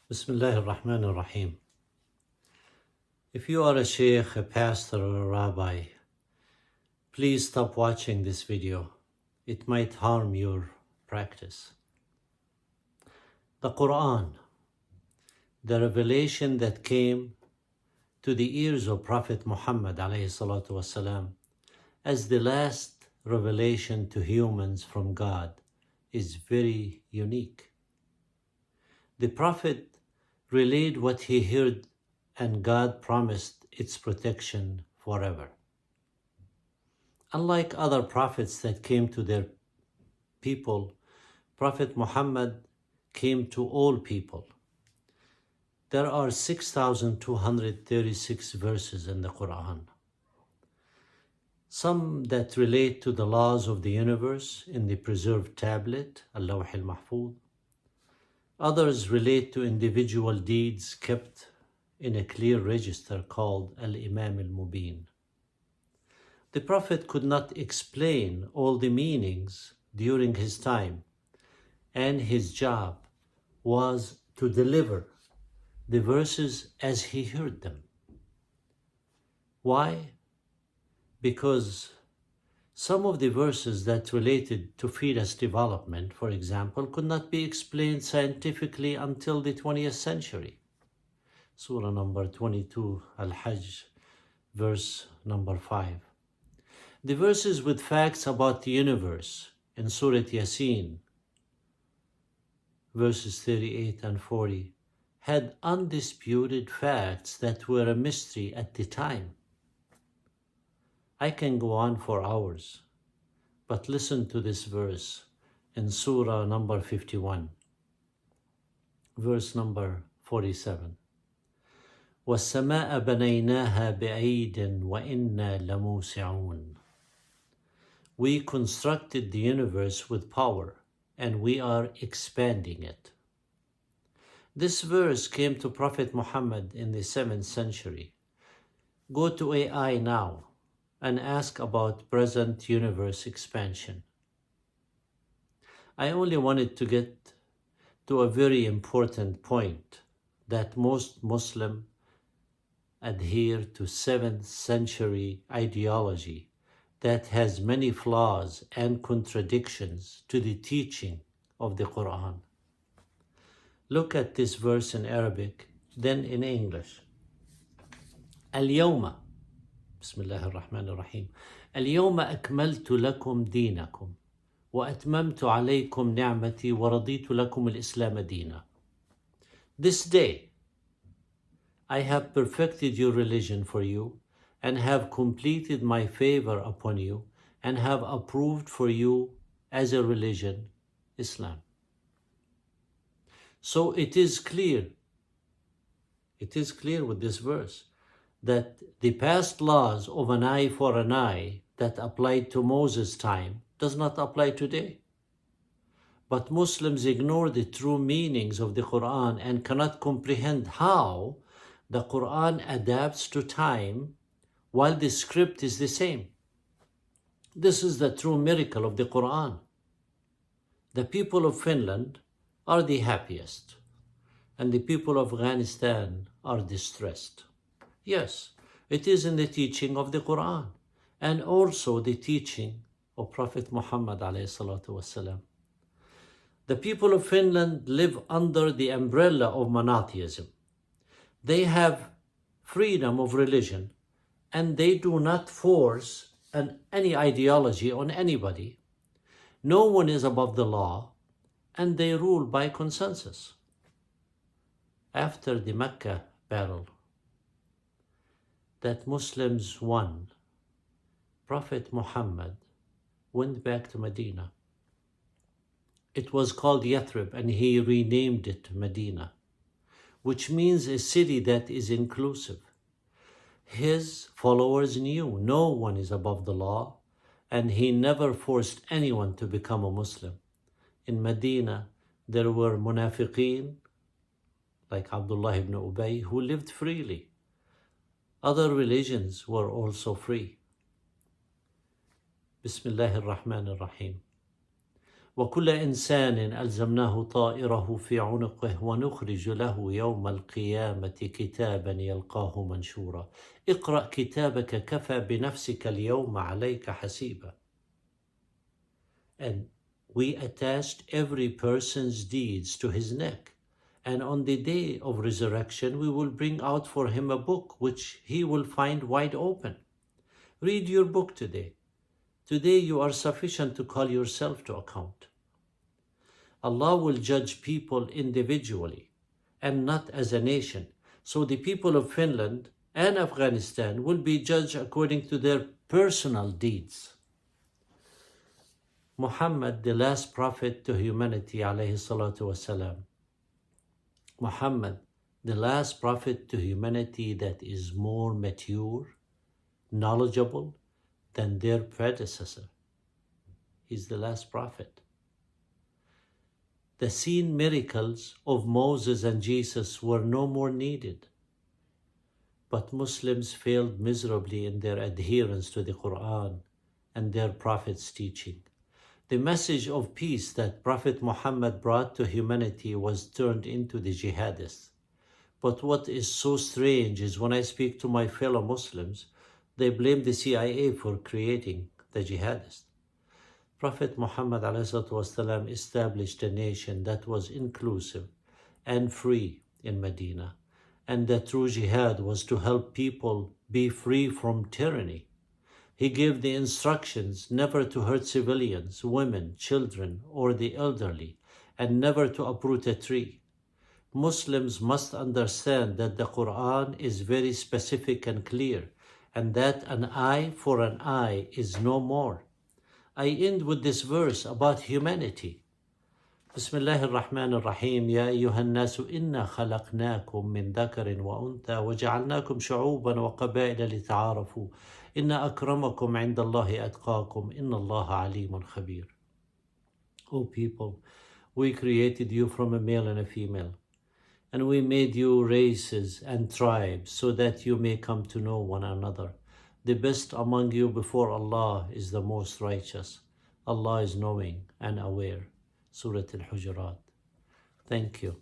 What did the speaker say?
Bismillah ar-Rahman ar-Rahim. If you are a sheikh, a pastor, or a rabbi, please stop watching this video. It might harm your practice. The Quran, the revelation that came to the ears of Prophet Muhammad ﷺ as the last revelation to humans from God, is very unique. The Prophet relayed what he heard, and God promised its protection forever. Unlike other prophets that came to their people, Prophet Muhammad came to all people. There are 6,236 verses in the Quran. Some that relate to the laws of the universe in the preserved tablet, Al-Lawh al-Mahfuz. Others relate to individual deeds kept in a clear register called Al-Imam al-Mubin. The Prophet could not explain all the meanings during his time, and his job was to deliver the verses as he heard them. Why? Because some of the verses that related to fetus development, for example, could not be explained scientifically until the 20th century. Surah number 22, Al-Hajj, verse number 5. The verses with facts about the universe in Surah Yasin, verses 38 and 40, had undisputed facts that were a mystery at the time. I can go on for hours, but listen to this verse in Surah number 51, verse number 47. وَالسَّمَاءَ بَنَيْنَاهَا بِأَيْدٍ وَإِنَّا لَمُوسِعُونَ. We constructed the universe with power, and we are expanding it. This verse came to Prophet Muhammad in the 7th century. Go to AI now and ask about present universe expansion. I only wanted to get to a very important point, that most Muslims adhere to 7th century ideology that has many flaws and contradictions to the teaching of the Quran. Look at this verse in Arabic, then in English. اليوم بسم الله الرحمن الرحيم اليوم أكملت لكم دينكم وأتممت عليكم نعمتي ورضيت لكم الإسلام دينا. This day I have perfected your religion for you and have completed my favor upon you and have approved for you as a religion, Islam. So it is clear with this verse that the past laws of an eye for an eye that applied to Moses' time does not apply today. But Muslims ignore the true meanings of the Quran and cannot comprehend how the Quran adapts to time while the script is the same. This is the true miracle of the Quran. The people of Finland are the happiest, and the people of Afghanistan are distressed. Yes, it is in the teaching of the Quran and also the teaching of Prophet Muhammad ﷺ. The people of Finland live under the umbrella of monotheism. They have freedom of religion, and they do not force any ideology on anybody. No one is above the law, and they rule by consensus. After the Mecca battle that Muslims won, Prophet Muhammad went back to Medina. It was called Yathrib, and he renamed it Medina, which means a city that is inclusive. His followers knew no one is above the law, and he never forced anyone to become a Muslim. In Medina, there were munafiqeen, like Abdullah ibn Ubay, who lived freely. Other religions were also free. Bismillah ar-Rahman ar-Rahim. وكل إنسان ألزمناه طائره في عنقه ونخرج له يوم القيامة كتابا يلقاه منشورا اقرأ كتابك كفى بنفسك اليوم عليك حسيبا. And we attached every person's deeds to his neck. And on the day of resurrection, we will bring out for him a book which he will find wide open. Read your book today. Today you are sufficient to call yourself to account. Allah will judge people individually and not as a nation. So the people of Finland and Afghanistan will be judged according to their personal deeds. Muhammad, the last prophet to humanity, alayhi salatu wasalam. Muhammad, the last prophet to humanity that is more mature, knowledgeable than their predecessor. He's the last prophet. The seen miracles of Moses and Jesus were no more needed. But Muslims failed miserably in their adherence to the Quran and their prophet's teaching. The message of peace that Prophet Muhammad brought to humanity was turned into the jihadists. But what is so strange is when I speak to my fellow Muslims, they blame the CIA for creating the jihadists. Prophet Muhammad ﷺ established a nation that was inclusive and free in Medina, and the true jihad was to help people be free from tyranny. He gave the instructions never to hurt civilians, women, children, or the elderly, and never to uproot a tree. Muslims must understand that the Quran is very specific and clear, and that an eye for an eye is no more. I end with this verse about humanity. بسم الله الرحمن الرحيم يا أيها الناس إنا خلقناكم من ذكر وأنثى وجعلناكم شعوبا وقبائل لتعارفوا إن أكرمكم عند الله أتقاكم إن الله عليم خبير. O people, we created you from a male and a female, and we made you races and tribes so that you may come to know one another. The best among you before Allah is the most righteous. Allah is knowing and aware. Surah Al-Hujurat. Thank you.